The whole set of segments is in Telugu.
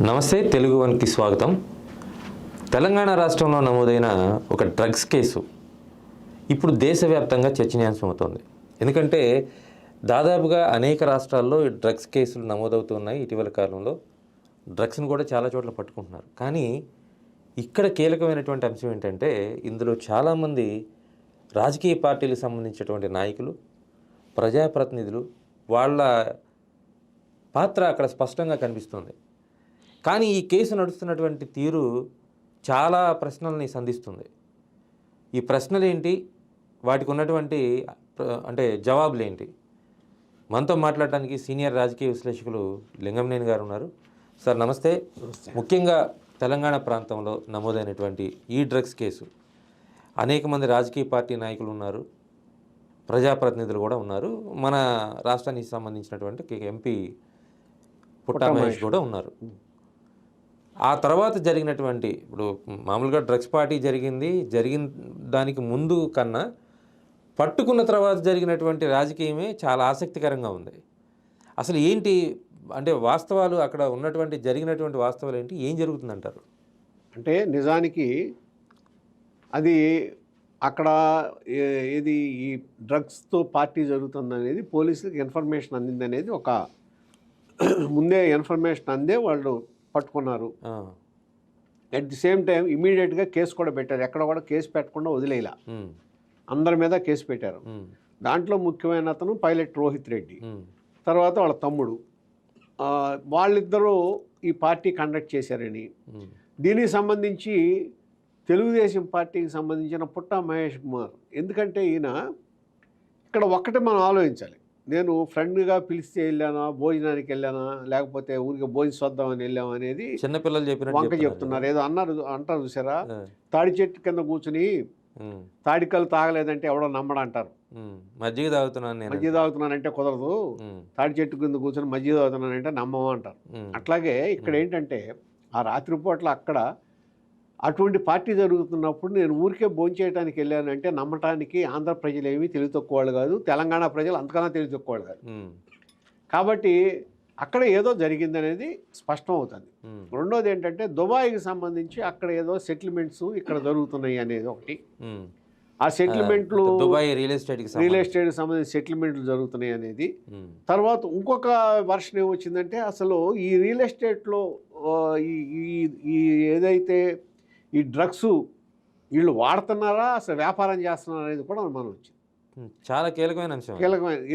నమస్తే తెలుగు వన్కి స్వాగతం. తెలంగాణ రాష్ట్రంలో నమోదైన ఒక డ్రగ్స్ కేసు ఇప్పుడు దేశవ్యాప్తంగా చర్చనీయాంశం అవుతోంది. ఎందుకంటే దాదాపుగా అనేక రాష్ట్రాల్లో ఈ డ్రగ్స్ కేసులు నమోదవుతున్నాయి. ఇటీవల కాలంలో డ్రగ్స్ని కూడా చాలా చోట్ల పట్టుకుంటున్నారు. కానీ ఇక్కడ కీలకమైనటువంటి అంశం ఏంటంటే ఇందులో చాలామంది రాజకీయ పార్టీలకు సంబంధించినటువంటి నాయకులు, ప్రజాప్రతినిధులు, వాళ్ళ పాత్ర అక్కడ స్పష్టంగా కనిపిస్తుంది. కానీ ఈ కేసు నడుస్తున్నటువంటి తీరు చాలా ప్రశ్నల్ని సంధిస్తుంది. ఈ ప్రశ్నలు ఏంటి, వాటికి ఉన్నటువంటి జవాబులు ఏంటి? మనతో మాట్లాడటానికి సీనియర్ రాజకీయ విశ్లేషకులు లింగంనేని గారు ఉన్నారు. సార్ నమస్తే. ముఖ్యంగా తెలంగాణ ప్రాంతంలో నమోదైనటువంటి ఈ డ్రగ్స్ కేసు అనేక మంది రాజకీయ పార్టీ నాయకులు ఉన్నారు, ప్రజాప్రతినిధులు కూడా ఉన్నారు, మన రాష్ట్రానికి సంబంధించినటువంటి ఎంపీ పుట్టా మహేష్ కూడా ఉన్నారు. ఆ తర్వాత జరిగినటువంటి ఇప్పుడు మామూలుగా డ్రగ్స్ పార్టీ జరిగిన దానికి ముందు కన్నా పట్టుకున్న తర్వాత జరిగినటువంటి రాజకీయమే చాలా ఆసక్తికరంగా ఉంది. అసలు ఏంటి అంటే వాస్తవాలు, అక్కడ ఉన్నటువంటి జరిగినటువంటి వాస్తవాలు ఏంటి, ఏం జరుగుతుందంటారు? అంటే నిజానికి అది అక్కడ ఇది ఈ డ్రగ్స్తో పార్టీ జరుగుతుందనేది పోలీసులకు ఇన్ఫర్మేషన్ అందిందనేది ఒక ముందే ఇన్ఫర్మేషన్ అందే వాళ్ళు పట్టుకున్నారు. అట్ ది సేమ్ టైం ఇమీడియట్గా కేసు కూడా పెట్టారు. ఎక్కడ కూడా కేసు పెట్టకుండా వదిలేలా, అందరి మీద కేసు పెట్టారు. దాంట్లో ముఖ్యమైన అతను పైలట్ రోహిత్ రెడ్డి, తర్వాత వాళ్ళ తమ్ముడు, వాళ్ళిద్దరూ ఈ పార్టీ కండక్ట్ చేశారని, దీనికి సంబంధించి తెలుగుదేశం పార్టీకి సంబంధించిన పుట్టా మహేష్ కుమార్, ఎందుకంటే ఈయన ఇక్కడ ఒక్కటే మనం ఆలోచించాలి. నేను ఫ్రెండ్గా పిలిస్తే వెళ్ళానా, భోజనానికి వెళ్ళానా, లేకపోతే ఊరికి భోజనం చూద్దామని వెళ్ళాము అనేది చిన్నపిల్లలు చెప్పిన వంక చెప్తున్నారు. ఏదో అంటారు చూసారా, తాడి చెట్టు కింద కూర్చుని తాడికలు తాగలేదంటే ఎవడో నమ్మడంటారు. మజ్జిగ తాగుతున్నానంటే కుదరదు, తాడి చెట్టు కింద కూర్చొని మజ్జిగ తాగుతున్నానంటే నమ్మము అంటారు. అట్లాగే ఇక్కడ ఏంటంటే ఆ రాత్రిపూట్ల అక్కడ అటువంటి పార్టీ జరుగుతున్నప్పుడు నేను ఊరికే భోంచేయడానికి వెళ్ళానంటే నమ్మటానికి ఆంధ్ర ప్రజలు ఏమీ తెలివి తక్కువ వాళ్ళు కాదు, తెలంగాణ ప్రజలు అంతకన్నా తెలివి తక్కువ వాళ్ళు కాదు. కాబట్టి అక్కడ ఏదో జరిగిందనేది స్పష్టం అవుతుంది. రెండోది ఏంటంటే దుబాయ్కి సంబంధించి అక్కడ ఏదో సెటిల్మెంట్స్ ఇక్కడ జరుగుతున్నాయి అనేది ఒకటి. ఆ సెటిల్మెంట్లు దుబాయ్ రియల్ ఎస్టేట్కి సంబంధించి సెటిల్మెంట్లు జరుగుతున్నాయి అనేది. తర్వాత ఇంకొక వర్షన్ ఏమొచ్చిందంటే అసలు ఈ రియల్ ఎస్టేట్లో ఈ ఏదైతే ఈ డ్రగ్స్ వీళ్ళు వాడుతున్నారా, అసలు వ్యాపారం చేస్తున్నారా అనేది కూడా మనం వచ్చింది. చాలా కీలకమైన అంశం.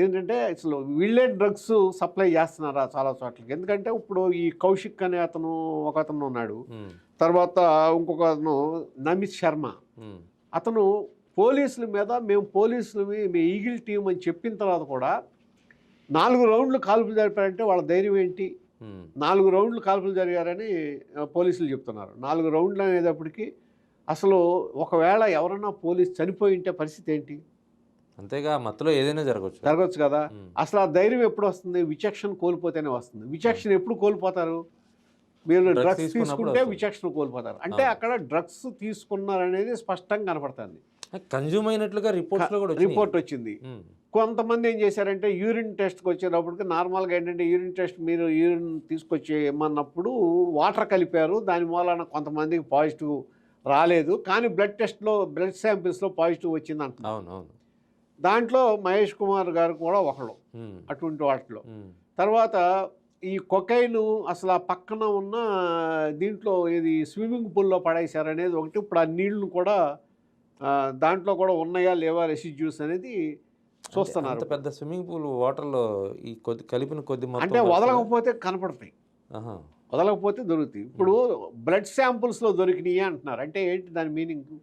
ఏంటంటే అసలు వీళ్ళే డ్రగ్స్ సప్లై చేస్తున్నారా చాలా చోట్లకి. ఎందుకంటే ఇప్పుడు ఈ కౌశిక్ అనే ఒక అతను ఉన్నాడు, తర్వాత ఇంకొక అతను నమిత్ శర్మ, అతను పోలీసుల మీద మేము ఈగిల్ టీం అని చెప్పిన తర్వాత కూడా 4 రౌండ్లు కాల్పులు జరిపారంటే వాళ్ళ ధైర్యం ఏంటి? 4 రౌండ్లు కాల్పులు జరిగారని పోలీసులు చెప్తున్నారు. 4 రౌండ్లు అనేటప్పటికీ అసలు ఒకవేళ ఎవరన్నా పోలీసు చనిపోయి ఉంటే పరిస్థితి ఏంటి? అంతేగా, మత్తులో ఏదైనా జరగవచ్చు కదా. అసలు ఆ ధైర్యం ఎప్పుడు వస్తుంది? విచక్షణ కోల్పోతేనే వస్తుంది. విచక్షణ ఎప్పుడు కోల్పోతారు? మీరు డ్రగ్స్ తీసుకుంటే విచక్షణ కోల్పోతారు. అంటే అక్కడ డ్రగ్స్ తీసుకున్నారనేది స్పష్టంగా కనపడుతుంది. కన్జ్యూమ్ అయినట్లుగా రిపోర్ట్ వచ్చింది. కొంతమంది ఏం చేశారంటే యూరిన్ టెస్ట్కి వచ్చేటప్పటికి నార్మల్గా ఏంటంటే యూరిన్ టెస్ట్ మీరు యూరిన్ తీసుకొచ్చి ఇమ్మన్నప్పుడు వాటర్ కలిపారు, దాని మూలన కొంతమందికి పాజిటివ్ రాలేదు, కానీ బ్లడ్ శాంపిల్స్లో పాజిటివ్ వచ్చింది అంటున్నారు. దాంట్లో మహేష్ కుమార్ గారు కూడా ఒకడు అటువంటి వాటిలో. తర్వాత ఈ కొకైన్ అసలు ఆ పక్కన ఉన్న దీంట్లో ఇది స్విమ్మింగ్ పూల్లో పడేశారనేది ఒకటి. ఇప్పుడు ఆ నీళ్లు కూడా దాంట్లో కూడా ఉన్నాయా లేవా రెసిడ్యూస్ అనేది చూస్తున్నారు. పెద్ద స్విమ్మింగ్ పూల్ వాటర్లో ఈ కలిపిన కొద్ది అంటే వదలకపోతే కనపడతాయి, వదలకపోతే దొరుకుతాయి. ఇప్పుడు బ్లడ్ శాంపుల్స్లో దొరికినాయి అంటున్నారు. అంటే ఏంటి దాని మీనింగ్?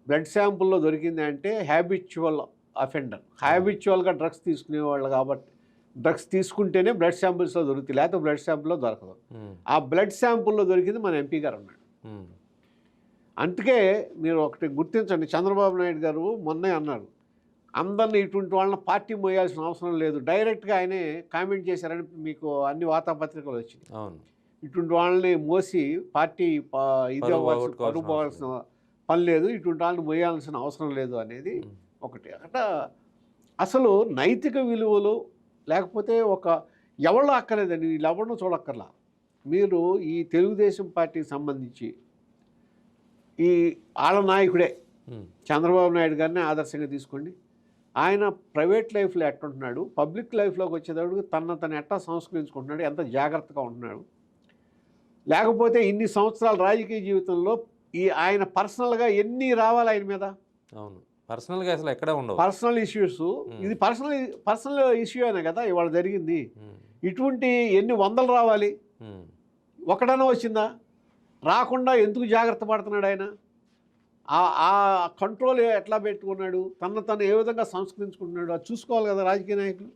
బ్లడ్ శాంపుల్లో దొరికింది అంటే హ్యాబిచువల్ అఫెండర్, హ్యాబిచువల్గా డ్రగ్స్ తీసుకునేవాళ్ళు కాబట్టి డ్రగ్స్ తీసుకుంటేనే బ్లడ్ శాంపుల్స్లో దొరుకుతాయి, లేకపోతే బ్లడ్ శాంపుల్లో దొరకదు. ఆ బ్లడ్ శాంపుల్లో దొరికింది మన ఎంపీ గారు అన్నాడు. అందుకే మీరు ఒకటి గుర్తించండి, చంద్రబాబు నాయుడు గారు మొన్నే అన్నారు, అందరినీ ఇటువంటి వాళ్ళని పార్టీ మోయాల్సిన అవసరం లేదు, డైరెక్ట్గా ఆయనే కామెంట్ చేశారని మీకు అన్ని వార్తాపత్రికలు వచ్చినాయి. ఇటువంటి వాళ్ళని మోసి పార్టీ పరుపోవాల్సిన పని లేదు, ఇటువంటి వాళ్ళని మోయాల్సిన అవసరం లేదు అనేది ఒకటి. అక్కడ అసలు నైతిక విలువలు లేకపోతే ఒక ఎవరో అక్కర్లేదండి, వీళ్ళు ఎవరినో చూడక్కర్లా. మీరు ఈ తెలుగుదేశం పార్టీకి సంబంధించి ఈ ఆళ్ళ నాయకుడే చంద్రబాబు నాయుడు గారిని ఆదర్శంగా తీసుకోండి. ఆయన ప్రైవేట్ లైఫ్లో ఎట్టుంటున్నాడు, పబ్లిక్ లైఫ్లోకి వచ్చేటప్పుడు తను ఎట్టా సంస్కరించుకుంటున్నాడు, ఎంత జాగ్రత్తగా ఉంటున్నాడు. లేకపోతే ఇన్ని సంవత్సరాల రాజకీయ జీవితంలో ఆయన పర్సనల్గా ఎన్ని రావాలి ఆయన మీద? అవును, పర్సనల్గా అసలు ఎక్కడ ఉండవు. పర్సనల్ ఇష్యూస్, ఇది పర్సనల్ ఇష్యూ అయినా కదా ఇవాళ జరిగింది. ఇటువంటి ఎన్ని వందలు రావాలి? ఒకటనే వచ్చిందా? రాకుండా ఎందుకు జాగ్రత్త పడుతున్నాడు ఆయన? ఆ కంట్రోల్ ఎట్లా పెట్టుకున్నాడు? తను ఏ విధంగా సంస్కరించుకుంటున్నాడు? అది చూసుకోవాలి కదా రాజకీయ నాయకులు.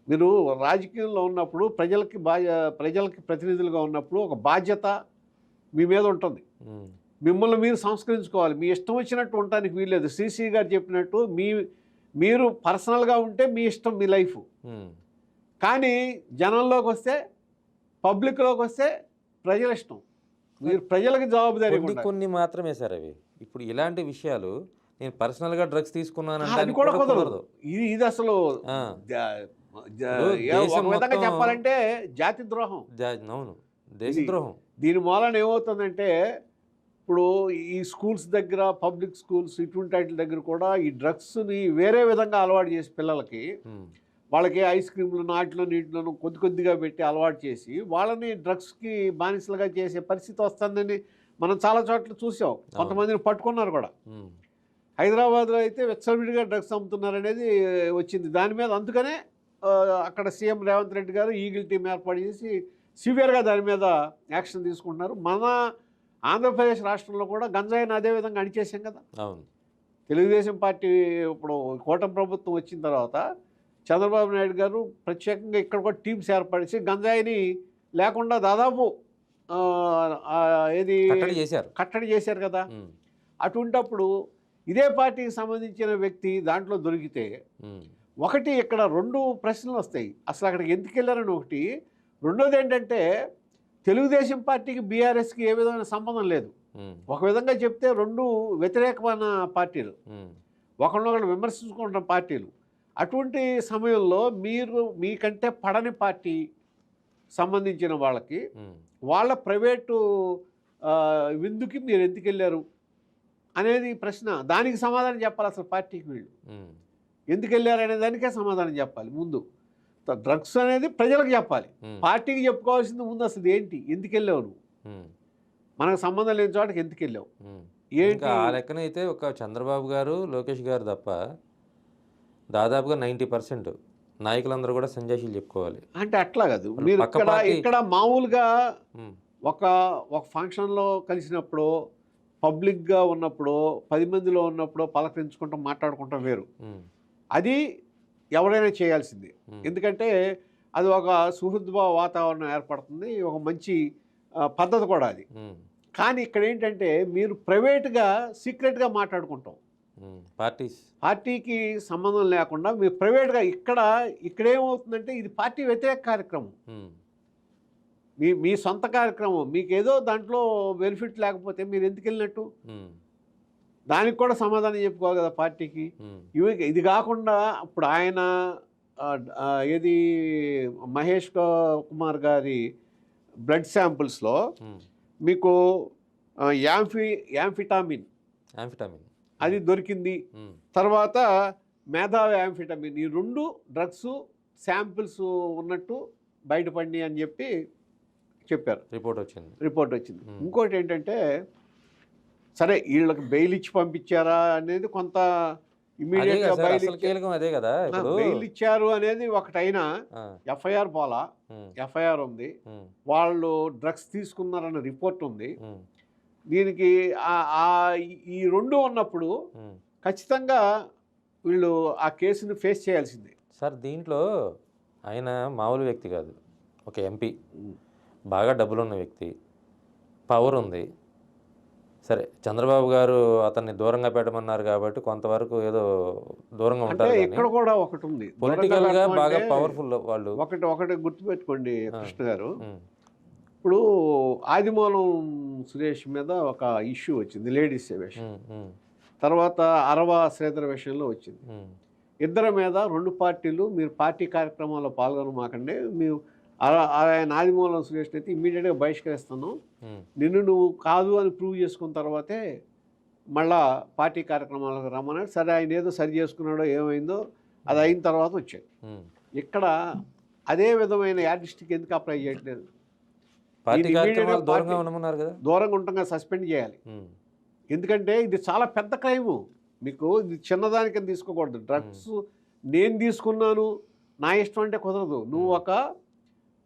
మీరు రాజకీయంలో ఉన్నప్పుడు ప్రజలకి ప్రతినిధులుగా ఉన్నప్పుడు ఒక బాధ్యత మీ మీద ఉంటుంది. మిమ్మల్ని మీరు సంస్కరించుకోవాలి. మీ ఇష్టం వచ్చినట్టు ఉండటానికి వీల్లేదు. శ్రీశ్రీ గారు చెప్పినట్టు మీరు పర్సనల్గా ఉంటే మీ ఇష్టం, మీ లైఫ్. కానీ జనంలోకి వస్తే, పబ్లిక్లోకి వస్తే ప్రజల ఇష్టం. మీరు ప్రజలకు జవాబుదారీ. కొన్ని మాత్రమే సార్ అవి. ఇప్పుడు ఇలాంటి విషయాలు నేను పర్సనల్గా డ్రగ్స్ తీసుకున్నాను అది కూడా కుదరదు. ఇది అసలు ఒక విధంగా చెప్పాలంటే జాతి ద్రోహం. అవును, దేశద్రోహం. దీని మూలన ఏమవుతుందంటే ఇప్పుడు ఈ స్కూల్స్ దగ్గర, పబ్లిక్ స్కూల్స్ ఇటువంటి వాటి దగ్గర కూడా ఈ డ్రగ్స్ని వేరే విధంగా అలవాటు చేసి పిల్లలకి, వాళ్ళకి ఐస్ క్రీమ్లు నాటిలో నీటిలోనూ కొద్దిగా పెట్టి అలవాటు చేసి వాళ్ళని డ్రగ్స్కి బానిసలుగా చేసే పరిస్థితి వస్తుందని మనం చాలా చోట్ల చూసాం. కొంతమందిని పట్టుకున్నారు కూడా. హైదరాబాద్లో అయితే విచ్చలవిడిగా డ్రగ్స్ అమ్ముతున్నారనేది వచ్చింది. దాని మీద అందుకనే అక్కడ సీఎం రేవంత్ రెడ్డి గారు ఈగిల్ టీం ఏర్పాటు చేసి సివియర్గా దాని మీద యాక్షన్ తీసుకుంటున్నారు. మన ఆంధ్రప్రదేశ్ రాష్ట్రంలో కూడా గంజాయిని అదే విధంగా అణిచేసాం కదా. అవును, తెలుగుదేశం పార్టీ ఇప్పుడు కూటమి ప్రభుత్వం వచ్చిన తర్వాత చంద్రబాబు నాయుడు గారు ప్రత్యేకంగా ఇక్కడ కూడా టీమ్స్ ఏర్పరిచి గంజాయిని లేకుండా దాదాపు కట్టడి చేశారు కదా. అటువంటప్పుడు ఇదే పార్టీకి సంబంధించిన వ్యక్తి దాంట్లో దొరికితే ఒకటి ఇక్కడ రెండు ప్రశ్నలు వస్తాయి. అసలు అక్కడికి ఎందుకు వెళ్ళారని ఒకటి. రెండోది ఏంటంటే తెలుగుదేశం పార్టీకి బీఆర్ఎస్కి ఏ విధమైన సంబంధం లేదు. ఒక విధంగా చెప్తే రెండు వ్యతిరేకమైన పార్టీలు, ఒకరినొకరు విమర్శించుకుంటున్న పార్టీలు. అటువంటి సమయంలో మీరు మీకంటే పడని పార్టీ సంబంధించిన వాళ్ళకి వాళ్ళ ప్రైవేటు విందుకి మీరు ఎందుకు వెళ్ళారు అనేది ప్రశ్న. దానికి సమాధానం చెప్పాలి అసలు పార్టీకి. వీళ్ళు ఎందుకు వెళ్ళారు అనే దానికే సమాధానం చెప్పాలి ముందు. డ్రగ్స్ అనేది ప్రజలకు చెప్పాలి, పార్టీకి చెప్పుకోవాల్సింది ముందు. అసలు ఏంటి, ఎందుకు వెళ్ళావు నువ్వు, మనకు సంబంధం లేని చోటకి ఎందుకు వెళ్ళావు ఏంటి? ఆ లెక్కన అయితే ఒక చంద్రబాబు గారు, లోకేష్ గారు తప్ప దాదాపుగా 90% నాయకులందరూ కూడా సంజాషీలు చెప్పుకోవాలి. అంటే అట్లా కాదు. మీరు ఇక్కడ మామూలుగా ఒక ఫంక్షన్లో కలిసినప్పుడు, పబ్లిక్గా ఉన్నప్పుడు, 10 మందిలో ఉన్నప్పుడు పలకరించుకుంటూ మాట్లాడుకుంటాం వేరు. అది ఎవరైనా చేయాల్సింది. ఎందుకంటే అది ఒక సుహృద్భావ వాతావరణం ఏర్పడుతుంది, ఒక మంచి పద్ధతి కూడా అది. కానీ ఇక్కడ ఏంటంటే మీరు ప్రైవేట్గా సీక్రెట్గా మాట్లాడుకుంటాం, పార్టీకి సంబంధం లేకుండా మీరు ప్రైవేట్గా. ఇక్కడేమవుతుందంటే ఇది పార్టీ వ్యతిరేక కార్యక్రమం, మీ సొంత కార్యక్రమం. మీకు ఏదో దాంట్లో బెనిఫిట్ లేకపోతే మీరు ఎందుకు వెళ్ళినట్టు? దానికి కూడా సమాధానం చెప్పుకోవాలి కదా పార్టీకి. ఇది కాకుండా ఇప్పుడు ఆయన ఏది మహేష్ కుమార్ గారి బ్లడ్ శాంపుల్స్లో మీకు యాంఫిటామిన్ అది దొరికింది. తర్వాత మేధావి యాంఫిటమిన్, ఈ రెండు డ్రగ్స్ శాంపిల్స్ ఉన్నట్టు బయటపడి అని చెప్పి చెప్పారు. రిపోర్ట్ వచ్చింది. ఇంకోటి ఏంటంటే సరే వీళ్ళకి బెయిల్ ఇచ్చి పంపించారా అనేది కొంత ఇమీడియట్గా బెయిల్ ఇచ్చారు అనేది ఒకటైనా ఎఫ్ఐఆర్ పోలా. ఎఫ్ఐఆర్ ఉంది, వాళ్ళు డ్రగ్స్ తీసుకున్నారన్న రిపోర్ట్ ఉంది. దీనికి ఈ రెండు ఉన్నప్పుడు ఖచ్చితంగా వీళ్ళు ఆ కేసును ఫేస్ చేయాల్సిందే. సార్ దీంట్లో ఆయన మామూలు వ్యక్తి కాదు, ఒక ఎంపీ, బాగా డబ్బులున్న వ్యక్తి, పవర్ ఉంది. సరే చంద్రబాబు గారు అతన్ని దూరంగా పెట్టమన్నారు కాబట్టి కొంతవరకు ఏదో దూరంగా ఉంటారు. ఇక్కడ కూడా ఒకటి ఉంది, పొలిటికల్గా బాగా పవర్ఫుల్ వాళ్ళు. ఒకటి గుర్తుపెట్టుకోండి కృష్ణ గారు. ఇప్పుడు ఆదిమూలం సురేష్ మీద ఒక ఇష్యూ వచ్చింది, లేడీస్ విషయం. తర్వాత అరవ శ్రీధర్ విషయంలో వచ్చింది. ఇద్దరి మీద రెండు పార్టీలు మీరు పార్టీ కార్యక్రమాల్లో పాల్గొనమాకండి, మేము ఆయన ఆదిమూలం సురేష్ అయితే ఇమ్మీడియట్గా బహిష్కరిస్తాను, నిన్ను నువ్వు కాదు అని ప్రూవ్ చేసుకున్న తర్వాతే మళ్ళా పార్టీ కార్యక్రమాలకు రమ్మన్నాడు. సరే ఆయన ఏదో సరి చేసుకున్నాడో ఏమైందో అది అయిన తర్వాత వచ్చాడు. ఇక్కడ అదే విధమైన యార్డిస్టిక్ ఎందుకు అప్లై చేయట్లేదు? పార్టీ కార్యక్రమాలు దూరంగా ఉండమన్నారు కదా. దూరంగా ఉండగా సస్పెండ్ చేయాలి. ఎందుకంటే ఇది చాలా పెద్ద క్రైము. మీకు ఇది చిన్నదానికని తీసుకోకూడదు. డ్రగ్స్ నేను తీసుకున్నాను నా ఇష్టం అంటే కుదరదు. నువ్వు ఒక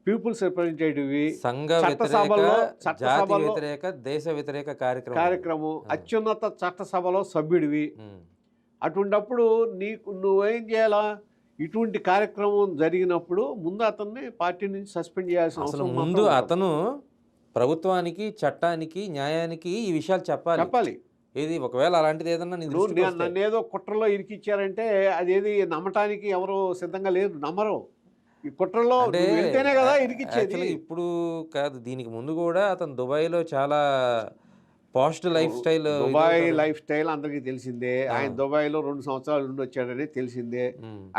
పీపుల్స్ రిప్రజెంటేటివ్వి, సంఘ వ్యతిరేక దేశ వ్యతిరేక కార్యక్రమం అత్యున్నత చట్టసభలో సభ్యుడివి. అటువంటిప్పుడు నువ్వేం చేయాలా? ఇటువంటి కార్యక్రమం జరిగినప్పుడు ముందు అతన్ని పార్టీ నుంచి సస్పెండ్ చేయాల్సిన అవసరం. ముందు అతను ప్రభుత్వానికి, చట్టానికి, న్యాయానికి ఈ విషయాలు చెప్పాలి. ఏది ఒకవేళ అలాంటిది ఏదన్నా నన్ను ఏదో కుట్రలో ఇరికిచ్చారంటే అదేది నమ్మటానికి ఎవరు సిద్ధంగా లేరు, నమ్మరు. ఈ కుట్రలో వెళ్తేనే కదా ఇరికిచ్చేది. ఇప్పుడు కాదు, దీనికి ముందు కూడా అతను దుబాయ్లో చాలా post life style, Dubai life style అందరికీ తెలిసిందే. ఆయన దుబాయ్లో 2 సంవత్సరాలు నుండి వచ్చాడని తెలిసిందే,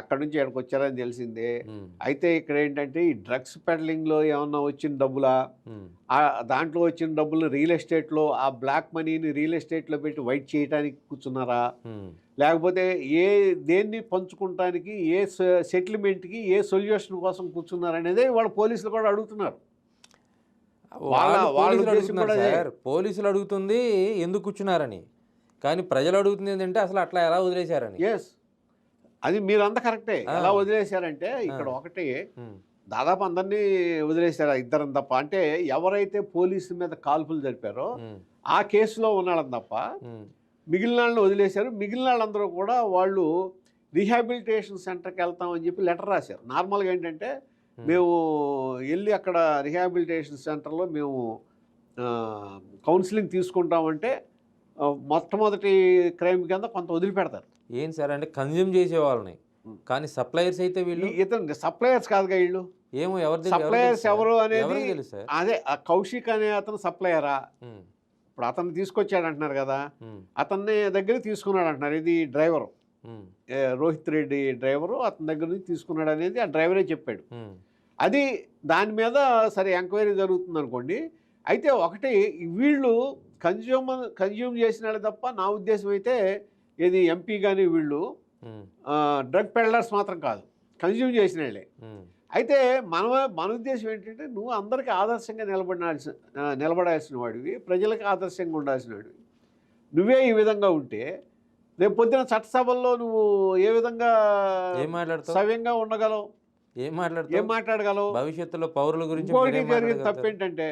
అక్కడ నుంచి ఇక్కడికి వచ్చారని తెలిసిందే. అయితే ఇక్కడ ఏంటంటే ఈ డ్రగ్స్ పెడ్లింగ్లో ఏమన్నా వచ్చిన డబ్బులా, దాంట్లో వచ్చిన డబ్బులు రియల్ ఎస్టేట్లో ఆ బ్లాక్ మనీని రియల్ ఎస్టేట్లో పెట్టి వైట్ చేయడానికి కూర్చున్నారా, లేకపోతే దేన్ని పంచుకుంటానికి, ఏ సెటిల్మెంట్కి, ఏ సొల్యూషన్ కోసం కూర్చున్నారనేదే వాళ్ళ పోలీసులు కూడా అడుగుతున్నారు. పోలీసులు అడుగుతుంది ఎందుకు కూర్చున్నారని, కానీ ప్రజలు అడుగుతుంది ఏంటంటే అసలు అట్లా ఎలా వదిలేశారని. ఎస్, అది మీరంతా కరెక్టే. ఎలా వదిలేశారంటే ఇక్కడ ఒకటి దాదాపు అందరినీ వదిలేశారు, ఇద్దరం తప్ప. అంటే ఎవరైతే పోలీసు మీద కాల్పులు జరిపారో ఆ కేసులో ఉన్నాళ్ళని తప్ప మిగిలిన వాళ్ళని వదిలేశారు. మిగిలిన వాళ్ళందరూ కూడా వాళ్ళు రీహాబిలిటేషన్ సెంటర్కి వెళ్తామని చెప్పి లెటర్ రాశారు. నార్మల్గా ఏంటంటే మేము వెళ్ళి అక్కడ రీహాబిలిటేషన్ సెంటర్లో మేము కౌన్సిలింగ్ తీసుకుంటామంటే మొట్టమొదటి క్రైమ్ కింద కొంత వదిలిపెడతారు. ఏం సార్ అంటే కన్జ్యూమ్ చేసే వాళ్ళని, కానీ సప్లయర్స్ అయితే వీళ్ళు ఇతను సప్లయర్స్ కాదుగా వీళ్ళు. ఏమో ఎవరు సప్లయర్స్ ఎవరు అనేది అదే కౌశిక్ అనే అతను సప్లయరా. ఇప్పుడు అతను తీసుకొచ్చాడు అంటున్నారు కదా, అతన్ని దగ్గర తీసుకున్నాడు అంటున్నారు. ఇది డ్రైవరు రోహిత్ రెడ్డి డ్రైవరు అతని దగ్గర నుంచి తీసుకున్నాడు అనేది ఆ డ్రైవరే చెప్పాడు. అది దాని మీద సరే ఎంక్వైరీ జరుగుతుంది అనుకోండి. అయితే ఒకటి వీళ్ళు కన్జ్యూమ్ చేసిన తప్ప నా ఉద్దేశం అయితే ఏది ఎంపీ కానీ వీళ్ళు డ్రగ్ పెడ్లర్స్ మాత్రం కాదు, కన్జ్యూమ్ చేసిన వాళ్ళే. అయితే మన ఉద్దేశం ఏంటంటే నువ్వు అందరికీ ఆదర్శంగా నిలబడాల్సిన వాడివి, ప్రజలకు ఆదర్శంగా ఉండాల్సిన వాడివి. నువ్వే ఈ విధంగా ఉంటే రేపు పొద్దున చట్టసభల్లో నువ్వు ఏ విధంగా సవ్యంగా ఉండగలవు, ఏం మాట్లాడగలవు? భవిష్యత్తులో పౌరుల గురించి జరిగిన తప్పేంటంటే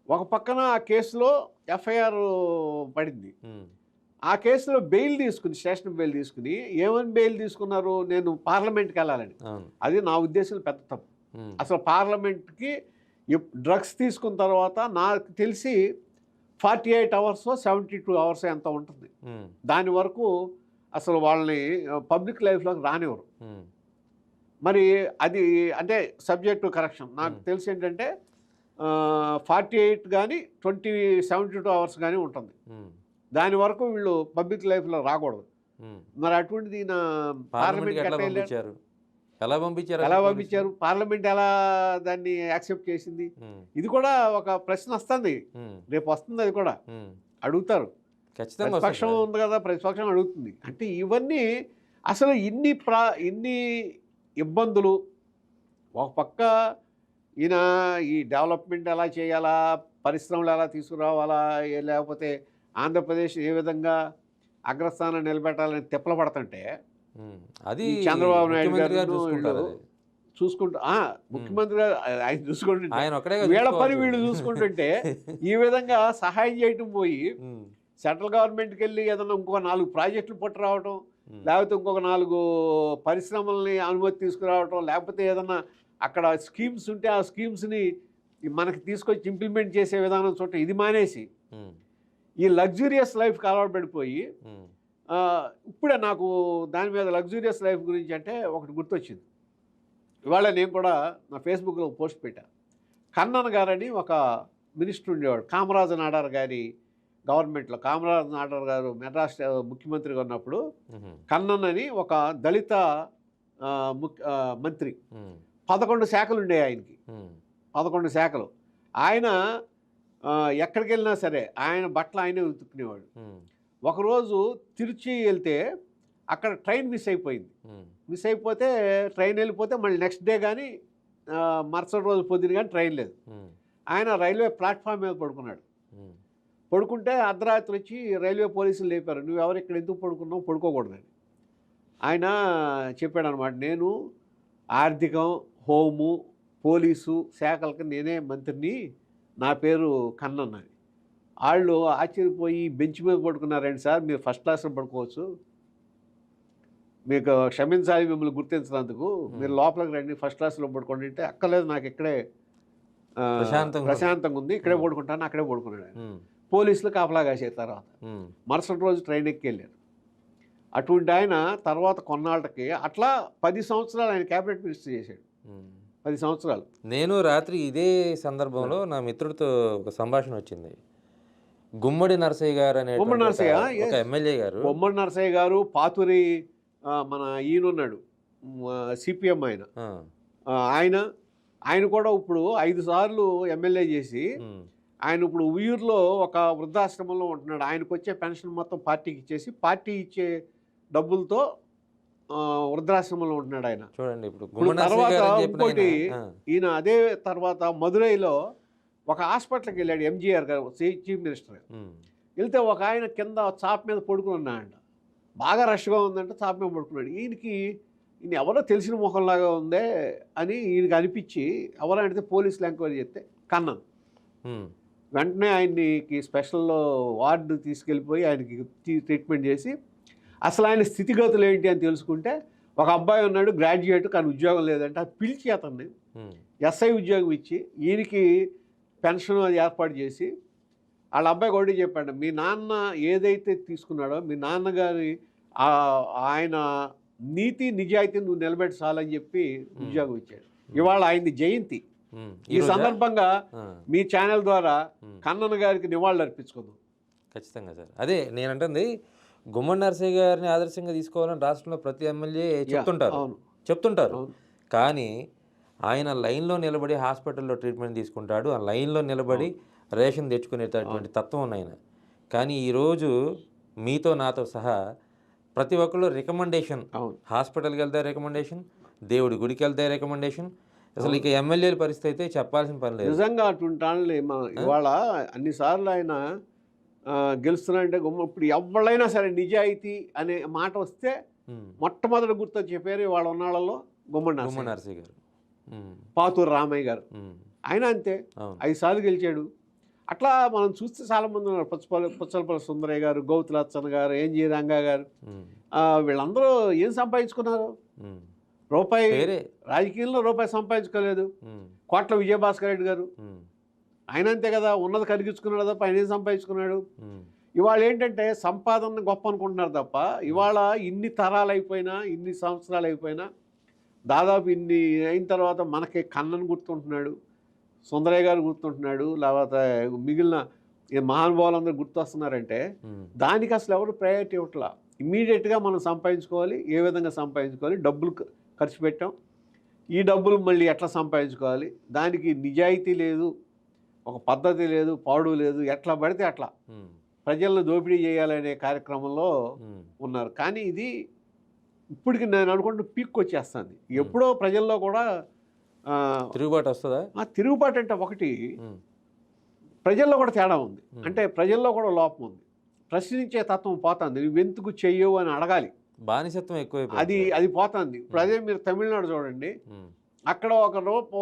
ఒక పక్కన ఆ కేసులో ఎఫ్ఐఆర్ పడింది. ఆ కేసులో బెయిల్ తీసుకుని, స్టేషన్ బెయిల్ తీసుకుని ఏమని బెయిల్ తీసుకున్నారు? నేను పార్లమెంట్కి వెళ్ళాలని. అది నా ఉద్దేశం పెద్ద తప్పు. అసలు పార్లమెంట్కి డ్రగ్స్ తీసుకున్న తర్వాత నాకు తెలిసి 48 అవర్స్ 72 అవర్స్ ఎంత ఉంటుంది. దాని వరకు అసలు వాళ్ళని పబ్లిక్ లైఫ్లోకి రానివ్వరు. మరి అది అంటే సబ్జెక్ట్ టు కరెక్షన్. నాకు తెలిసి ఏంటంటే 48 కానీ 72 అవర్స్ కానీ ఉంటుంది. దాని వరకు వీళ్ళు పబ్లిక్ లైఫ్లో రాకూడదు. మరి అటువంటిది పార్లమెంట్ ఎలా పంపించారు? పార్లమెంట్ ఎలా దాన్ని యాక్సెప్ట్ చేసింది? ఇది కూడా ఒక ప్రశ్న వస్తుంది, రేపు వస్తుంది. అది కూడా అడుగుతారు. ప్రతిపక్షం ఉంది కదా, ప్రతిపక్షం అడుగుతుంది. అంటే ఇవన్నీ అసలు ఇన్ని ఇబ్బందులు. ఒక పక్క ఈయన ఈ డెవలప్మెంట్ ఎలా చేయాలా, పరిశ్రమలు ఎలా తీసుకురావాలా, లేకపోతే ఆంధ్రప్రదేశ్ ఏ విధంగా అగ్రస్థానం నిలబెట్టాలని తిప్పలు పడుతుంటే అది చంద్రబాబు నాయుడు గారు చూసుకుంటూ ముఖ్యమంత్రి గారు ఆయన చూసుకుంటుంటే వీళ్ళ పని వీళ్ళు చూసుకుంటుంటే ఈ విధంగా సహాయం చేయటం పోయి సెంట్రల్ గవర్నమెంట్కి వెళ్ళి ఏదన్నా ఇంకొక 4 ప్రాజెక్టులు పట్టు రావటం, లేకపోతే ఇంకొక 4 పరిశ్రమల్ని అనుమతి తీసుకురావటం, లేకపోతే ఏదన్నా అక్కడ స్కీమ్స్ ఉంటే ఆ స్కీమ్స్ని మనకి తీసుకొచ్చి ఇంప్లిమెంట్ చేసే విధానం చూడటం, ఇది మానేసి ఈ లగ్జూరియస్ లైఫ్కి అలవాటు పడిపోయి ఇప్పుడే నాకు దాని మీద లగ్జూరియస్ లైఫ్ గురించి అంటే ఒకటి గుర్తొచ్చింది. ఇవాళ నేను కూడా నా ఫేస్బుక్లో పోస్ట్ పెట్టాను. కన్నన్ గారని ఒక మినిస్టర్ ఉండేవాడు కామరాజు నాడార్ గారి గవర్నమెంట్లో. కామరాజు నాడార్ గారు మెడ్రాస్ ముఖ్యమంత్రిగా ఉన్నప్పుడు కన్నన్ అని ఒక దళిత మంత్రి, 11 శాఖలు ఉండేవి ఆయనకి, ఉమ్, 11 శాఖలు. ఆయన ఎక్కడికి వెళ్ళినా సరే ఆయన బట్టలు ఆయనే ఉతుక్కునేవాడు. ఉమ్, ఒకరోజు తిరుచి వెళ్తే అక్కడ ట్రైన్ మిస్ అయిపోయింది. ఉమ్, మిస్ అయిపోతే ట్రైన్ వెళ్ళిపోతే మళ్ళీ నెక్స్ట్ డే కానీ మరుసటి రోజు పొద్దున కానీ ట్రైన్ లేదు. ఉమ్, ఆయన రైల్వే ప్లాట్ఫామ్ మీద పడుకున్నాడు. ఉమ్, పడుకుంటే అర్ధరాత్రి వచ్చి రైల్వే పోలీసులు లేపారు, నువ్వు ఎవరు ఇక్కడ ఎందుకు పడుకున్నావు, పడుకోకూడదని. ఆయన చెప్పాడు అనమాట, నేను ఆర్థికం, హోము, పోలీసు శాఖలకి నేనే మంత్రిని, నా పేరు కన్నన్ అని. వాళ్ళు ఆశ్చర్యపోయి బెంచ్ మీద పడుకున్నారండి సార్, మీరు ఫస్ట్ క్లాస్లో పడుకోవచ్చు, మీకు క్షమించాలి మిమ్మల్ని గుర్తించినందుకు, మీరు లోపలికి రండి ఫస్ట్ క్లాస్లో పడుకోండి అంటే, అక్కర్లేదు నాకు ఇక్కడే ప్రశాంతంగా ఉంది, ఇక్కడే పడుకుంటాను, అక్కడే పడుకున్నాడు ఆయన. ఉమ్, పోలీసులు కాపలా కాసే తర్వాత ఉమ్, మరుసటి రోజు ట్రైన్ ఎక్కి వెళ్ళారు. అటువంటి ఆయన తర్వాత కొన్నాళ్ళకి అట్లా 10 సంవత్సరాలు ఆయన క్యాబినెట్ మినిస్టర్ చేశాడు. ఉమ్. 10 సంవత్సరాలు. నేను రాత్రి ఇదే సందర్భంలో నా మిత్రుడితో ఒక సంభాషణ వచ్చింది. గుమ్మడి నరసయ్య గారు అనే గుమ్మడి నరసయ్య, ఒక ఎమ్మెల్యే గారు, బొమ్మడి నరసయ్య గారు, పాతూరి మన ఈయనున్నాడు సిపిఎం ఆయన, ఆయన కూడా ఇప్పుడు 5 సార్లు ఎమ్మెల్యే చేసి ఆయన ఇప్పుడు ఉయ్యూరులో ఒక వృద్ధాశ్రమంలో ఉంటున్నాడు. ఆయనకు వచ్చే పెన్షన్ మొత్తం పార్టీకి ఇచ్చేసి పార్టీ ఇచ్చే డబ్బులతో వృద్ధాశ్రమంలో ఉంటున్నాడు ఆయన. చూడండి ఇప్పుడు తర్వాత ఇంకోటి ఈయన అదే తర్వాత మదురైలో ఒక హాస్పిటల్కి వెళ్ళాడు, ఎంజీఆర్ గారు చీఫ్ మినిస్టర్. వెళ్తే ఒక ఆయన కింద చాప మీద పడుకుని ఉన్నాడంట, బాగా రష్గా ఉందంటే చాప మీద పడుకున్నాడు. ఈయన ఎవరో తెలిసిన ముఖంలాగా ఉందే అని ఈయనకి అనిపించి ఎవరంటే పోలీసులు ఎంక్వైరీ చేస్తే కన్నన్. వెంటనే ఆయనకి స్పెషల్లో వార్డు తీసుకెళ్ళిపోయి ఆయనకి ట్రీట్మెంట్ చేసి అసలు ఆయన స్థితిగతులు ఏంటి అని తెలుసుకుంటే, ఒక అబ్బాయి ఉన్నాడు గ్రాడ్యుయేట్ కానీ ఉద్యోగం లేదంటే, అది పిలిచి అతన్ని ఎస్ఐ ఉద్యోగం ఇచ్చి ఈయనకి పెన్షన్ అది ఏర్పాటు చేసి, వాళ్ళ అబ్బాయి కూడా చెప్పాడు, మీ నాన్న ఏదైతే తీసుకున్నాడో మీ నాన్నగారి ఆయన నీతి నిజాయితీ నువ్వు నిలబెట్టి చాలని చెప్పి ఉద్యోగం ఇచ్చాడు. ఇవాళ ఆయనది జయంతి. ఈ సందర్భంగా మీ ఛానల్ ద్వారా కన్నన్ గారికి నివాళులు అర్పించుకుందాం. ఖచ్చితంగా సార్. అదే నేను అంటుంది, గుమ్మడి నరసయ్య గారిని ఆదర్శంగా తీసుకోవాలని రాష్ట్రంలో ప్రతి ఎమ్మెల్యే చెప్తుంటారు. కానీ ఆయన లైన్లో నిలబడి హాస్పిటల్లో ట్రీట్మెంట్ తీసుకుంటాడు, ఆ లైన్లో నిలబడి రేషన్ తెచ్చుకునేటటువంటి తత్వం ఉంది ఆయన. కానీ ఈరోజు మీతో నాతో సహా ప్రతి ఒక్కళ్ళు రికమెండేషన్, హాస్పిటల్కి వెళ్తే రికమెండేషన్, దేవుడి గుడికి వెళ్తే రికమెండేషన్, అసలు ఇక ఎమ్మెల్యేల పరిస్థితి అయితే చెప్పాల్సిన పని లేదు. నిజంగా అటువంటి ఇవాళ అన్నిసార్లు ఆయన గెలుస్తున్నారంటే ఇప్పుడు ఎవరైనా సరే నిజాయితీ అనే మాట వస్తే మొట్టమొదటి గుర్తు చెప్పారు ఇవాళ ఉన్నాళ్ళలో గుమ్మడి నరసయ్య గారు, పాతూరు రామయ్య గారు. ఆయన అంతే 5 సార్లు గెలిచాడు. అట్లా మనం చూస్తే చాలామంది ఉన్నారు, పుచ్చలపల్లి సుందరయ్య గారు, గౌతులచ్చన్ గారు, ఏఎన్జి రంగా గారు. వీళ్ళందరూ ఏం సంపాదించుకున్నారు? రూపాయి రాజకీయంలో రూపాయి సంపాదించుకోలేదు. కోట్ల విజయభాస్కర్ రెడ్డి గారు ఆయన అంతే కదా, ఉన్నది కరిగించుకున్నాడు తప్ప ఆయన ఏం సంపాదించుకున్నాడు? ఇవాళ ఏంటంటే సంపాదన గొప్ప అనుకుంటున్నారు తప్ప, ఇవాళ ఇన్ని తరాలు అయిపోయినా, ఇన్ని సంవత్సరాలు అయిపోయినా, దాదాపు ఇన్ని అయిన తర్వాత మనకి కన్నన్ గుర్తుంటున్నాడు, సుందరయ్య గారు గుర్తుంటున్నాడు, లేకపోతే మిగిలిన మహానుభావులందరూ గుర్తొస్తున్నారంటే దానికి అసలు ఎవరు ప్రయారిటీ ఇవ్వట్లా. ఇమ్మీడియట్గా మనం సంపాదించుకోవాలి, ఏ విధంగా సంపాదించుకోవాలి, డబ్బులు ఖర్చు పెట్టాం, ఈ డబ్బులు మళ్ళీ ఎట్లా సంపాదించుకోవాలి, దానికి నిజాయితీ లేదు, ఒక పద్ధతి లేదు, పాడు లేదు, ఎట్లా పడితే అట్లా ప్రజలను దోపిడీ చేయాలనే కార్యక్రమంలో ఉన్నారు. కానీ ఇది ఇప్పటికి నేను అనుకుంటున్న పీక్ వచ్చేస్తుంది. ఎప్పుడో ప్రజల్లో కూడా తిరుగుబాటు వస్తుందా? తిరుగుబాటు అంటే ఒకటి ప్రజల్లో కూడా తేడా ఉంది, అంటే ప్రజల్లో కూడా లోపం ఉంది, ప్రశ్నించే తత్వం పోతుంది. నువ్వెందుకు చెయ్యవు అని అడగాలి, బానిసత్వం ఎక్కువ, అది పోతుంది. ఇప్పుడు అదే మీరు తమిళనాడు చూడండి, అక్కడ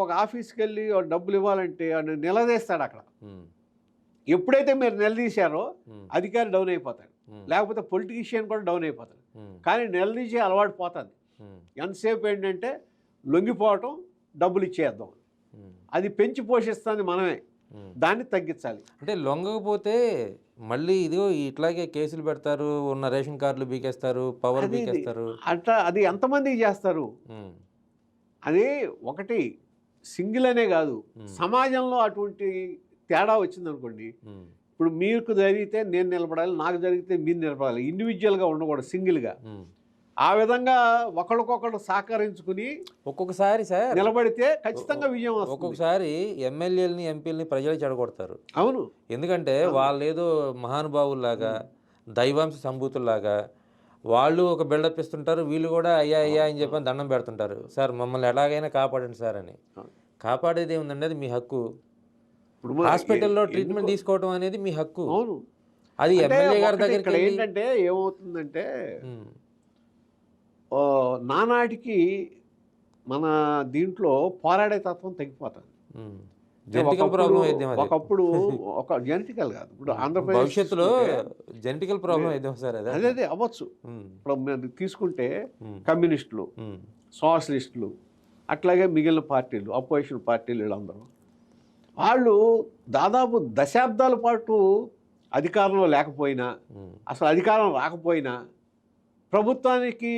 ఒక ఆఫీస్కి వెళ్ళి డబ్బులు ఇవ్వాలంటే నిలదీస్తాడు. అక్కడ ఎప్పుడైతే మీరు నిలదీశారో అధికారి డౌన్ అయిపోతాడు, లేకపోతే పొలిటీషియన్ కూడా డౌన్ అయిపోతాడు. కానీ నిలదీసే అలవాటు పోతుంది. ఎంతసేపు ఏంటంటే లొంగిపోవటం, డబ్బులు ఇచ్చేద్దాం, అది పెంచి పోషిస్తుంది మనమే, దాన్ని తగ్గించాలి. అంటే లొంగకపోతే మళ్ళీ ఇదిగో ఇట్లాగే కేసులు పెడతారు, ఉన్న రేషన్ కార్డులు బీకేస్తారు, పవర్ బీకేస్తారు. అట్లా అది ఎంతమందికి చేస్తారు? అది ఒకటి సింగిల్ అనే కాదు, సమాజంలో అటువంటి తేడా వచ్చిందనుకోండి, ఇప్పుడు మీకు జరిగితే నేను నిలబడాలి, నాకు జరిగితే మీరు నిలబడాలి, ఇండివిజువల్గా ఉండకూడదు, సింగిల్గా. ఆ విధంగా ఒకరికొకరు సహకరించుకుని ఒక్కొక్కసారి సార్ నిలబడితే ఖచ్చితంగా విజయం వస్తుంది. ఒక్కొక్కసారి ఎమ్మెల్యేలని ఎంపీలని ప్రజలు చెడగొడతారు. అవును, ఎందుకంటే వాళ్ళు ఏదో మహానుభావుల్లాగా దైవాంశ సంభూతుల్లాగా వాళ్ళు ఒక బిల్డప్ ఇస్తుంటారు, వీళ్ళు కూడా అయ్యా అయ్యా అని చెప్పని దండం పెడుతుంటారు. సార్ మమ్మల్ని ఎలాగైనా కాపాడండి సార్ అని. కాపాడేది ఏముందండి, అది మీ హక్కు. ఇప్పుడు హాస్పిటల్లో ట్రీట్మెంట్ తీసుకోవడం అనేది మీ హక్కు. అవును, అది అంటే ఎమ్మెల్యే గారి ఒకటి ఇక్కడ దగ్గరికి ఏంటంటే ఏమవుతుందంటే నానాటికి మన దీంట్లో పోరాడే తత్వం తగ్గిపోతుంది. జెనెటికల్ ప్రాబ్లం అయితే ఒకప్పుడు ఒక జెనెటికల్ కాదు, ఇప్పుడు ఆంధ్రప్రదేశ్ భవిష్యత్తులో జెనెటికల్ ప్రాబ్లం అయితే సార్ అదే అవ్వచ్చు. ఇప్పుడు మీరు తీసుకుంటే కమ్యూనిస్టులు, సోషలిస్టులు, అట్లాగే మిగిలిన పార్టీలు, అపోజిషన్ పార్టీలు, వీళ్ళందరూ వాళ్ళు దాదాపు దశాబ్దాల పాటు అధికారంలో లేకపోయినా, అసలు అధికారం రాకపోయినా ప్రభుత్వానికి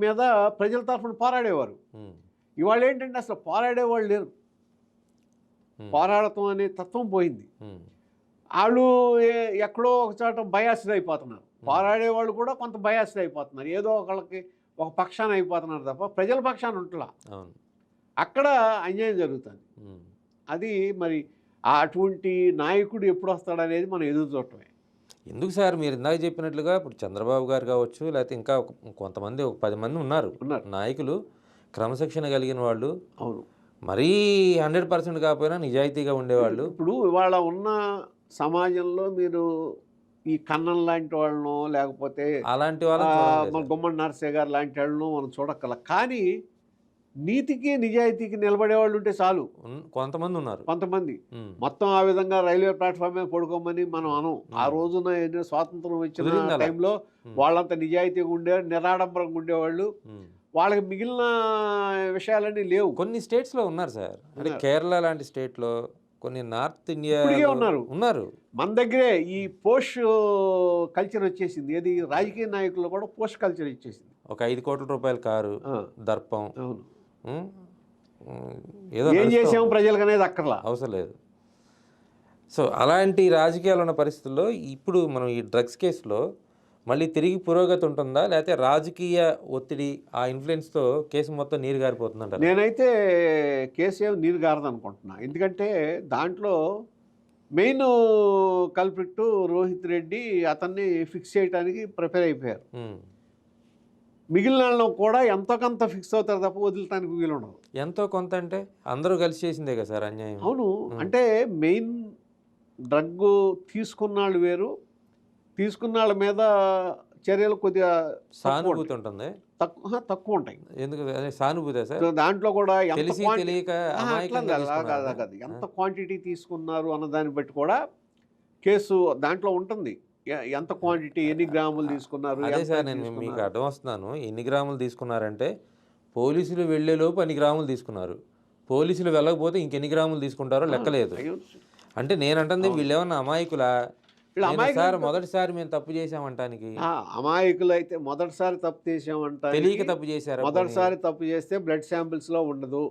మీద ప్రజల తరఫున పోరాడేవారు. ఇవాళ ఏంటంటే అసలు పోరాడేవాళ్ళు లేరు, పోరాడటం అనే తత్వం పోయింది. వాళ్ళు ఎక్కడో ఒక చోట బయాస్డ్ అయిపోతున్నారు, పోరాడేవాళ్ళు కూడా కొంత బయాస్డ్ అయిపోతున్నారు, ఏదో ఒకళ్ళకి ఒక పక్షాన అయిపోతున్నారు తప్ప ప్రజల పక్షాన ఉంటలా. అక్కడ అన్యాయం జరుగుతుంది. అది మరి అటువంటి నాయకుడు ఎప్పుడు వస్తాడనేది మనం ఎదురు చూడటమే. ఎందుకు సార్ మీరు ఇందాక చెప్పినట్లుగా ఇప్పుడు చంద్రబాబు గారు కావచ్చు, లేకపోతే ఇంకా కొంతమంది ఒక 10 మంది ఉన్నారు నాయకులు, క్రమశిక్షణ కలిగిన వాళ్ళు. అవును, మరీ 100% కాకపోయినా నిజాయితీగా ఉండేవాళ్ళు. ఇప్పుడు ఇవాళ ఉన్న సమాజంలో మీరు ఈ కన్నం లాంటి వాళ్ళనో లేకపోతే అలాంటి వాళ్ళ మన గుమ్మడి నరసయ్య గారు లాంటి వాళ్ళనో మనం చూడక్కల, కానీ నీతికి నిజాయితీకి నిలబడే వాళ్ళు ఉంటే చాలు. కొంతమంది ఉన్నారు, కొంతమంది మొత్తం ఆ విధంగా రైల్వే ప్లాట్ఫామ్ మీద పడుకోమని మనం అనం. ఆ రోజున స్వాతంత్రం వచ్చిన టైంలో వాళ్ళంతా నిజాయితీగా ఉండేవారు, నిరాడంబరంగా ఉండేవాళ్ళు. వాళ్ళకి మిగిలిన విషయాలన్నీ లేవు. కొన్ని స్టేట్స్లో ఉన్నారు సార్, అంటే కేరళ లాంటి స్టేట్లో, కొన్ని నార్త్ ఇండియా ఉన్నారు. మన దగ్గరే ఈ పోస్ట్ కల్చర్ వచ్చేసింది. ఏది రాజకీయ నాయకుల్లో కూడా పోస్ట్ కల్చర్ వచ్చేసింది. ఒక 5 కోట్ల రూపాయల కారు, దర్పం, ఏదో ఏం చేసాము ప్రజలకు అనేది అక్కర్లా అవసరం లేదు. సో అలాంటి రాజకీయాలు ఉన్న పరిస్థితుల్లో ఇప్పుడు మనం ఈ డ్రగ్స్ కేసులో మళ్ళీ తిరిగి పురోగతి ఉంటుందా, లేకపోతే రాజకీయ ఒత్తిడి ఆ ఇన్ఫ్లుయెన్స్తో కేసు మొత్తం నీరు గారిపోతుందంట? నేనైతే కేసు ఏం నీరు గారదు అనుకుంటున్నా. ఎందుకంటే దాంట్లో మెయిన్ కల్ప్రిట్ రోహిత్ రెడ్డి, అతన్ని ఫిక్స్ చేయడానికి ప్రిపేర్ అయిపోయారు. మిగిలిన వాళ్ళు కూడా ఎంతో కొంత ఫిక్స్ అవుతారు తప్ప వదిలటానికి వీలు ఉండదు. ఎంతో కొంత అంటే అందరూ కలిసి చేసిందే కదా సార్ అన్యాయం. అవును, అంటే మెయిన్ డ్రగ్ తీసుకున్న వాళ్ళు వేరు, తీసుకున్న వాళ్ళ మీద చర్యలు కొద్దిగా సానుభూతి ఉంటుంది, తక్కువ ఉంటాయి. ఎందుకు సానుభూతి సార్? దాంట్లో కూడా ఎంత క్వాంటిటీ తీసుకున్నారు అన్న దాన్ని బట్టి కూడా కేసు దాంట్లో ఉంటుంది. ఎంత క్వాంటిటీ, ఎన్ని గ్రాములు తీసుకున్నారు. అదే సార్ నేను మీకు అర్థం వస్తున్నాను. ఎన్ని గ్రాములు తీసుకున్నారంటే పోలీసులు వెళ్లేలోపు అన్ని గ్రాములు తీసుకున్నారు, పోలీసులు వెళ్ళకపోతే ఇంకెన్ని గ్రాములు తీసుకుంటారో లెక్కలేదు. అంటే నేనంటుంది వీళ్ళేమన్నా అమాయకులా సార్? మొదటిసారి మేము తప్పు చేసామంటానికి అమాయకులు అయితే మొదటిసారి తప్పు చేసామంటా, తెలియక తప్పు చేశారు. మొదటిసారి తప్పు చేస్తే బ్లడ్ శాంపిల్స్ లో ఉండదు.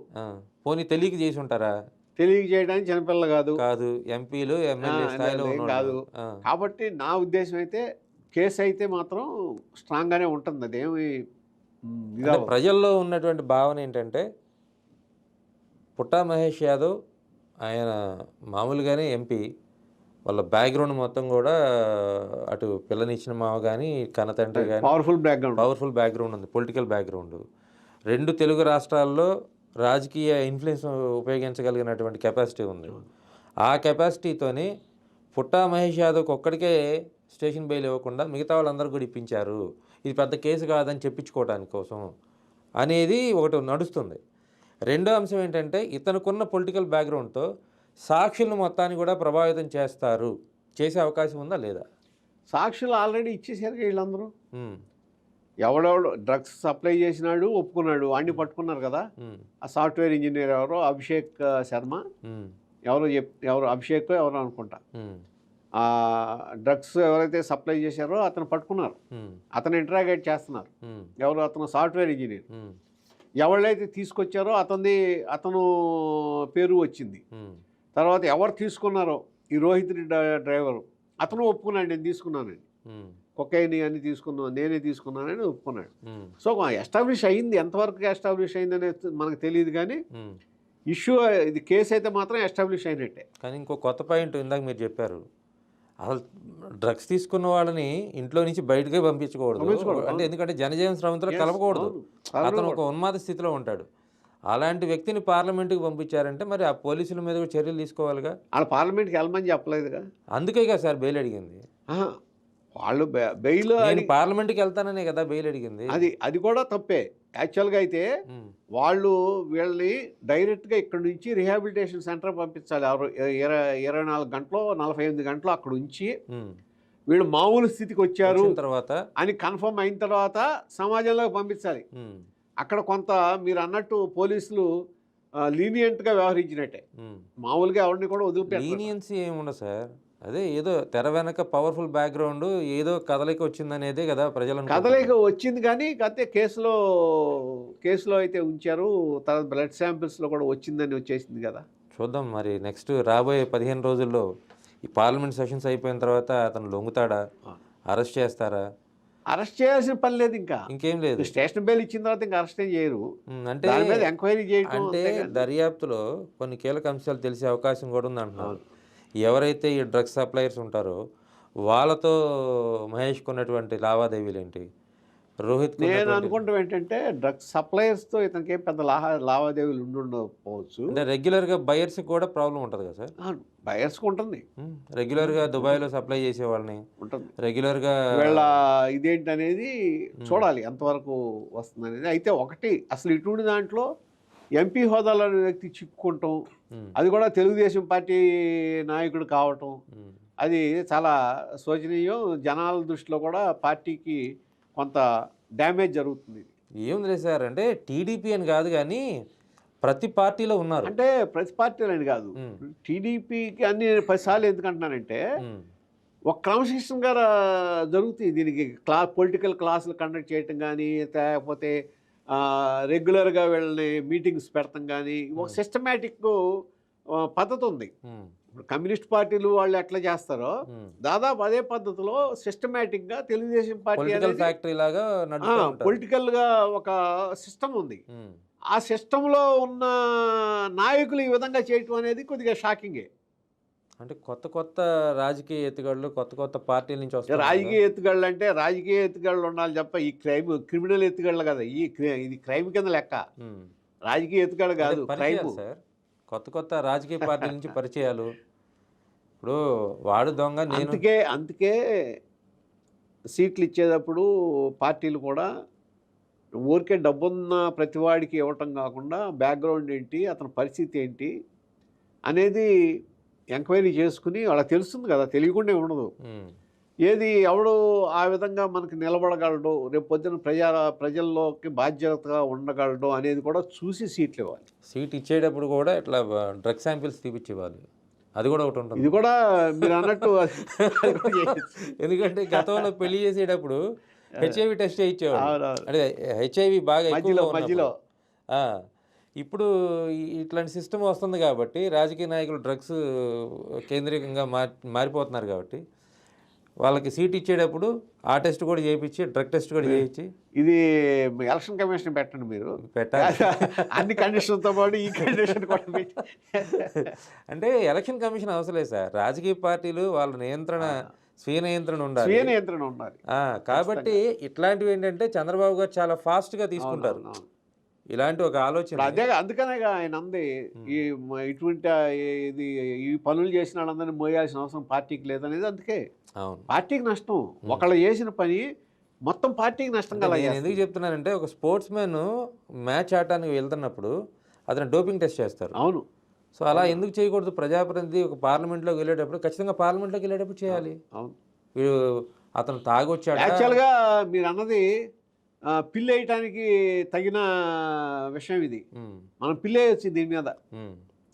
పోనీ తెలియక చేసి ఉంటారా? తెలియక చేయడానికి చిన్నపిల్ల కాదు, ఎంపీలు ఎమ్మెల్యే స్థాయిలో కాదు. కాబట్టి నా ఉద్దేశం అయితే కేసు అయితే మాత్రం స్ట్రాంగ్ గానే ఉంటుంది. అదేమి ప్రజల్లో ఉన్నటువంటి భావన ఏంటంటే పుట్టా మహేష్ యాదవ్ ఆయన మామూలుగానే ఎంపీ, వాళ్ళ బ్యాక్గ్రౌండ్ మొత్తం కూడా అటు పిల్లనిచ్చిన మావ కానీ కన్నతండ్రి కానీ పవర్ఫుల్ బ్యాక్గ్రౌండ్ ఉంది, పొలిటికల్ బ్యాక్గ్రౌండ్. 2 తెలుగు రాష్ట్రాల్లో రాజకీయ ఇన్ఫ్లుయెన్స్ ఉపయోగించగలిగినటువంటి కెపాసిటీ ఉంది. ఆ కెపాసిటీతోనే పుట్టా మహేష్ యాదవ్కి ఒక్కడికే స్టేషన్ బెయిల్ ఇవ్వకుండా మిగతా వాళ్ళందరూ కూడా ఇప్పించారు, ఇది పెద్ద కేసు కాదని చెప్పించుకోవడానికి కోసం అనేది ఒకటి నడుస్తుంది. రెండో అంశం ఏంటంటే ఇతనుకున్న పొలిటికల్ బ్యాక్గ్రౌండ్తో సాక్షులను మొత్తాన్ని కూడా ప్రభావితం చేసే అవకాశం ఉందా లేదా? సాక్షులు ఆల్రెడీ ఇచ్చేసారు వీళ్ళందరూ. ఎవడెవడు డ్రగ్స్ సప్లై చేసినాడు ఒప్పుకున్నాడు, అన్ని పట్టుకున్నారు కదా. ఆ సాఫ్ట్వేర్ ఇంజనీర్ ఎవరో అభిషేక్ శర్మ ఎవరు అభిషేక్ ఎవరో అనుకుంటా, ఆ డ్రగ్స్ ఎవరైతే సప్లై చేశారో అతను పట్టుకున్నారు, అతను ఇంటరాగేట్ చేస్తున్నారు. ఎవరు? అతను సాఫ్ట్వేర్ ఇంజనీర్. ఎవరైతే తీసుకొచ్చారో అతను పేరు వచ్చింది. తర్వాత ఎవరు తీసుకున్నారో ఈ రోహిత్ డ్రైవరు, అతను ఒప్పుకున్నాడు నేను తీసుకున్నానని. కొకైన్ అని తీసుకున్నాను, నేనే తీసుకున్నానని ఒప్పుకున్నాడు. సో ఎస్టాబ్లిష్ అయింది, ఎంతవరకు ఎస్టాబ్లిష్ అయింది అనేది మనకు తెలియదు, కానీ ఇష్యూ ఇది కేసు అయితే మాత్రం ఎస్టాబ్లిష్ అయినట్టే. కానీ ఇంకో కొత్త పాయింట్ ఇందాక మీరు చెప్పారు, అసలు డ్రగ్స్ తీసుకున్న వాళ్ళని ఇంట్లో నుంచి బయటకే పంపించకూడదు. అంటే ఎందుకంటే జనజీవన స్రవంతిలో కలపకూడదు. అతను ఒక ఉన్మాద స్థితిలో ఉంటాడు. అలాంటి వ్యక్తిని పార్లమెంటుకి పంపించారంటే మరి ఆ పోలీసుల మీద కూడా చర్యలు తీసుకోవాలిగా. వాళ్ళ పార్లమెంట్కి వెళ్ళమని చెప్పలేదుగా. అందుకే కదా సార్ బెయిల్ అడిగింది. వాళ్ళు బెయిల్ పార్లమెంట్కి వెళ్తాననే కదా బెయిల్ అడిగింది. అది కూడా తప్పే యాక్చువల్గా. అయితే వాళ్ళు వీళ్ళని డైరెక్ట్గా ఇక్కడ నుంచి రిహాబిలిటేషన్ సెంటర్ పంపించాలి. 24 గంటలు 48 గంటలు అక్కడ ఉంచి వీళ్ళు మామూలు స్థితికి వచ్చారు తర్వాత అని కన్ఫర్మ్ అయిన తర్వాత సమాజంలోకి పంపించాలి. అక్కడ కొంత మీరు అన్నట్టు పోలీసులు లీనియంట్గా వ్యవహరించినట్టే. మామూలుగా ఎవరిని కూడా వదిలిపెట్టారు. లీనియన్సీ ఏముండదు సార్. అదే ఏదో తెర వెనక పవర్ఫుల్ బ్యాక్గ్రౌండ్ ఏదో కదలిక వచ్చిందనేదే కదా ప్రజలను. కదలిక వచ్చింది కానీ కాకపోతే కేసులో అయితే ఉంచారు. తర్వాత బ్లడ్ శాంపిల్స్లో కూడా వచ్చిందని వచ్చేసింది కదా. చూద్దాం మరి నెక్స్ట్ రాబోయే 15 రోజుల్లో ఈ పార్లమెంట్ సెషన్స్ అయిపోయిన తర్వాత అతను లొంగుతాడా, అరెస్ట్ చేస్తారా? అరెస్ట్ చేయాల్సిన పని లేదు, ఇంకేం లేదు. స్టేషన్ బెయిల్ ఇచ్చిన తర్వాత ఇంకా అరెస్ట్ ఏం చేయరు. అంటే ఎంక్వైరీ చేయడం అంటే దర్యాప్తులో కొన్ని కీలక అంశాలు తెలిసే అవకాశం కూడా ఉంది అంటున్నారు. ఎవరైతే ఈ డ్రగ్స్ సప్లయర్స్ ఉంటారో వాళ్ళతో మహేష్కి ఉన్నటువంటి లావాదేవీలు ఏంటి, రోహిత్ నేను అనుకుంటాం ఏంటంటే డ్రగ్స్ సప్లయర్స్తో ఇతనికి ఏం పెద్ద లావాదేవీలు ఉండకపోవచ్చు. అంటే రెగ్యులర్గా బయర్స్కి కూడా ప్రాబ్లం ఉంటుంది కదా సార్? బయర్స్కి ఉంటుంది. రెగ్యులర్గా దుబాయ్లో సప్లై చేసే వాళ్ళని ఉంటుంది, రెగ్యులర్గా వీళ్ళ ఇదేంటి అనేది చూడాలి ఎంతవరకు వస్తుంది అనేది. అయితే ఒకటి అసలు ఇటువంటి దాంట్లో ఎంపీ హోదాలో వ్యక్తి చిక్కుకుంటాం, అది కూడా తెలుగుదేశం పార్టీ నాయకుడు కావటం, అది చాలా శోచనీయం. జనాల దృష్టిలో కూడా పార్టీకి కొంత డ్యామేజ్ జరుగుతుంది. ఏముంది సార్, అంటే టీడీపీ అని కాదు కానీ ప్రతి పార్టీలో ఉన్నారు. అంటే ప్రతి పార్టీలో అని కాదు, టీడీపీకి అన్ని 10 సార్లు ఎందుకంటున్నానంటే ఒక క్రమశిక్షణగా జరుగుతుంది. దీనికి పొలిటికల్ క్లాసులు కండక్ట్ చేయటం కానీ, లేకపోతే రెగ్యులర్గా వీళ్ళని మీటింగ్స్ పెడతాం కానీ ఒక సిస్టమేటిక్ పద్ధతి ఉంది. ఇప్పుడు కమ్యూనిస్ట్ పార్టీలు వాళ్ళు ఎట్లా చేస్తారో దాదాపు అదే పద్ధతిలో సిస్టమేటిక్గా తెలుగుదేశం పార్టీ పొలిటికల్గా ఒక సిస్టమ్ ఉంది. ఆ సిస్టంలో ఉన్న నాయకులు ఈ విధంగా చేయటం అనేది కొద్దిగా షాకింగే. అంటే కొత్త రాజకీయ ఎత్తుగడలు కొత్త పార్టీల నుంచి వస్తాయి. రాజకీయ ఎత్తుగడలు అంటే రాజకీయ ఎత్తుగడలు ఉండాలి తప్ప ఈ క్రిమినల్ ఎత్తుగడలు కదా. ఇది క్రైమ్ కింద లెక్క, రాజకీయ ఎత్తుగడ కాదు క్రైమ్. సార్ కొత్త రాజకీయ పార్టీల నుంచి పరిచయాలు, ఇప్పుడు వాడు దొంగ నేను. అందుకే సీట్లు ఇచ్చేటప్పుడు పార్టీలు కూడా ఊరికే డబ్బున్న ప్రతివాడికి ఇవ్వటం కాకుండా బ్యాక్గ్రౌండ్ ఏంటి, అతని పరిస్థితి ఏంటి అనేది ఎంక్వైరీ చేసుకుని వాళ్ళకి తెలుస్తుంది కదా, తెలియకుండా ఉండదు. ఏది ఎవడు ఆ విధంగా మనకు నిలబడగలడు, రేపు పొద్దున ప్రజల్లోకి బాధ్యతగా ఉండగలడు అనేది కూడా చూసి సీట్లు ఇవ్వాలి. సీట్ ఇచ్చేటప్పుడు కూడా ఇట్లా డ్రగ్ శాంపిల్స్ తీపిచ్చేవాళ్ళు, అది కూడా ఒకటి ఉంటుంది. ఇది కూడా మీరు అన్నట్టు ఎందుకంటే గతంలో పెళ్లి చేసేటప్పుడు హెచ్ఐవి టెస్ట్ చేయించేవాళ్ళు, అంటే హెచ్ఐవి బాగా మధ్యలో. ఇప్పుడు ఇట్లాంటి సిస్టమ్ వస్తుంది కాబట్టి రాజకీయ నాయకులు డ్రగ్స్ కేంద్రీకంగా మారిపోతున్నారు కాబట్టి వాళ్ళకి సీట్ ఇచ్చేటప్పుడు ఆ టెస్ట్ కూడా చేయించి డ్రగ్ టెస్ట్ కూడా చేయించి. ఇది ఎలక్షన్ కమిషన్ పెట్టండి, మీరు పెట్టాలి అన్ని కండిషన్తో పాటు ఈ కండిషన్ కూడా పెట్టి. అంటే ఎలక్షన్ కమిషన్ అవసరం లేదు సార్, రాజకీయ పార్టీలు వాళ్ళ నియంత్రణ స్వీయ నియంత్రణ ఉండాలి. కాబట్టి ఇట్లాంటివి ఏంటంటే చంద్రబాబు గారు చాలా ఫాస్ట్గా తీసుకుంటారు ఇలాంటి ఒక ఆలోచన. అదే అందుకనే ఆయన అంది ఇటువంటి ఇది ఈ పనులు చేసిన వాళ్ళందరినీ మోయాల్సిన అవసరం పార్టీకి లేదనేది. అందుకే పార్టీకి నష్టం, ఒకళ్ళు చేసిన పని మొత్తం పార్టీకి నష్టం కదా. నేను ఎందుకు చెప్తున్నానంటే ఒక స్పోర్ట్స్ మ్యాన్ మ్యాచ్ ఆడటానికి వెళ్తున్నప్పుడు అతను డోపింగ్ టెస్ట్ చేస్తారు. అవును. సో అలా ఎందుకు చేయకూడదు? ప్రజాప్రతినిధి ఒక పార్లమెంట్లోకి వెళ్ళేటప్పుడు ఖచ్చితంగా పార్లమెంట్లోకి వెళ్ళేటప్పుడు చేయాలి. అవును. వీడు అతను తాగొచ్చాడు. యాక్చువల్గా మీరు అన్నది పిల్లి వేయటానికి తగిన విషయం ఇది. మనం పిల్లి వేయచ్చు దీని మీద.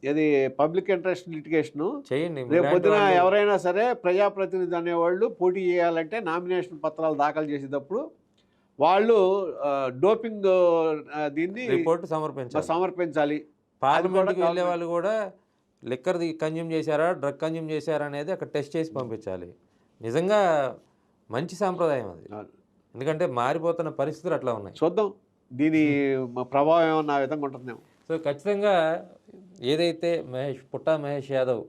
ఇది పబ్లిక్ ఇంట్రెస్ట్ లిటిగేషను చేయండి. రేపు పొద్దున ఎవరైనా సరే ప్రజాప్రతినిధి అనేవాళ్ళు పోటీ చేయాలంటే నామినేషన్ పత్రాలు దాఖలు చేసేటప్పుడు వాళ్ళు డోపింగ్ దీన్ని రిపోర్ట్ సమర్పించాలి. పార్లమెంట్కి వెళ్ళే వాళ్ళు కూడా లిక్కర్ కన్జ్యూమ్ చేశారా, డ్రగ్ కన్జ్యూమ్ చేశారా అనేది అక్కడ టెస్ట్ చేసి పంపించాలి. నిజంగా మంచి సాంప్రదాయం అది, ఎందుకంటే మారిపోతున్న పరిస్థితులు అట్లా ఉన్నాయి. చూద్దాం దీని ప్రభావం ఏమన్నా ఆ విధంగా ఉంటుందేమో. సో ఖచ్చితంగా ఏదైతే పుట్టా మహేష్ యాదవ్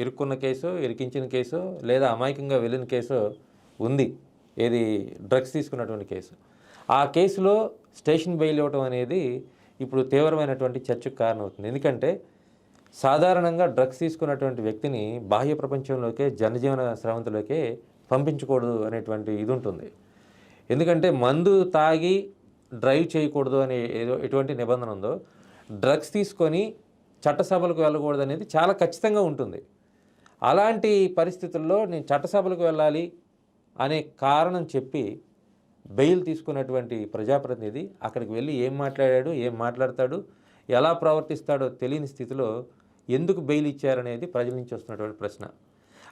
ఇరుక్కున్న కేసు, ఇరికించిన కేసు, లేదా అమాయకంగా వెళ్ళిన కేసు ఉంది, ఏది డ్రగ్స్ తీసుకున్నటువంటి కేసు, ఆ కేసులో స్టేషన్ బెయిల్ ఇవ్వటం అనేది ఇప్పుడు తీవ్రమైనటువంటి చర్చకు కారణమవుతుంది. ఎందుకంటే సాధారణంగా డ్రగ్స్ తీసుకున్నటువంటి వ్యక్తిని బాహ్య ప్రపంచంలోకే, జనజీవన స్రవంతిలోకే పంపించకూడదు అనేటువంటి ఇది ఉంటుంది. ఎందుకంటే మందు తాగి డ్రైవ్ చేయకూడదు అనే ఎటువంటి నిబంధన ఉందో, డ్రగ్స్ తీసుకొని చట్టసభలకు వెళ్ళకూడదు అనేది చాలా ఖచ్చితంగా ఉంటుంది. అలాంటి పరిస్థితుల్లో నేను చట్టసభలకు వెళ్ళాలి అనే కారణం చెప్పి బెయిల్ తీసుకున్నటువంటి ప్రజాప్రతినిధి అక్కడికి వెళ్ళి ఏం మాట్లాడాడు, ఏం మాట్లాడతాడు, ఎలా ప్రవర్తిస్తాడో తెలియని స్థితిలో ఎందుకు బెయిల్ ఇచ్చారనేది ప్రజల నుంచి వస్తున్నటువంటి ప్రశ్న.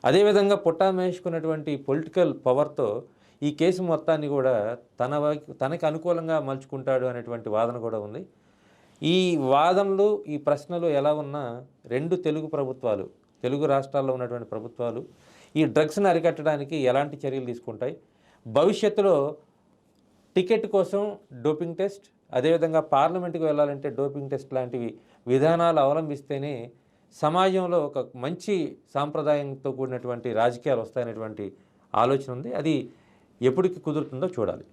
అదేవిధంగా పుట్టా మహేష్కున్నటువంటి పొలిటికల్ పవర్తో ఈ కేసు మొత్తాన్ని కూడా తనకి అనుకూలంగా మలుచుకుంటాడు అనేటువంటి వాదన కూడా ఉంది. ఈ వాదనలు, ఈ ప్రశ్నలు ఎలా ఉన్నా రెండు తెలుగు రాష్ట్రాల్లో ఉన్నటువంటి ప్రభుత్వాలు ఈ డ్రగ్స్ని అరికట్టడానికి ఎలాంటి చర్యలు తీసుకుంటాయి, భవిష్యత్తులో టికెట్ కోసం డోపింగ్ టెస్ట్, అదేవిధంగా పార్లమెంటుకు వెళ్ళాలంటే డోపింగ్ టెస్ట్ లాంటివి విధానాలు అవలంబిస్తేనే సమాజంలో ఒక మంచి సాంప్రదాయంతో కూడినటువంటి రాజకీయాలు వస్తాయనేటువంటి ఆలోచన ఉంది. అది ఎప్పటికి కుదురుతుందో చూడాలి.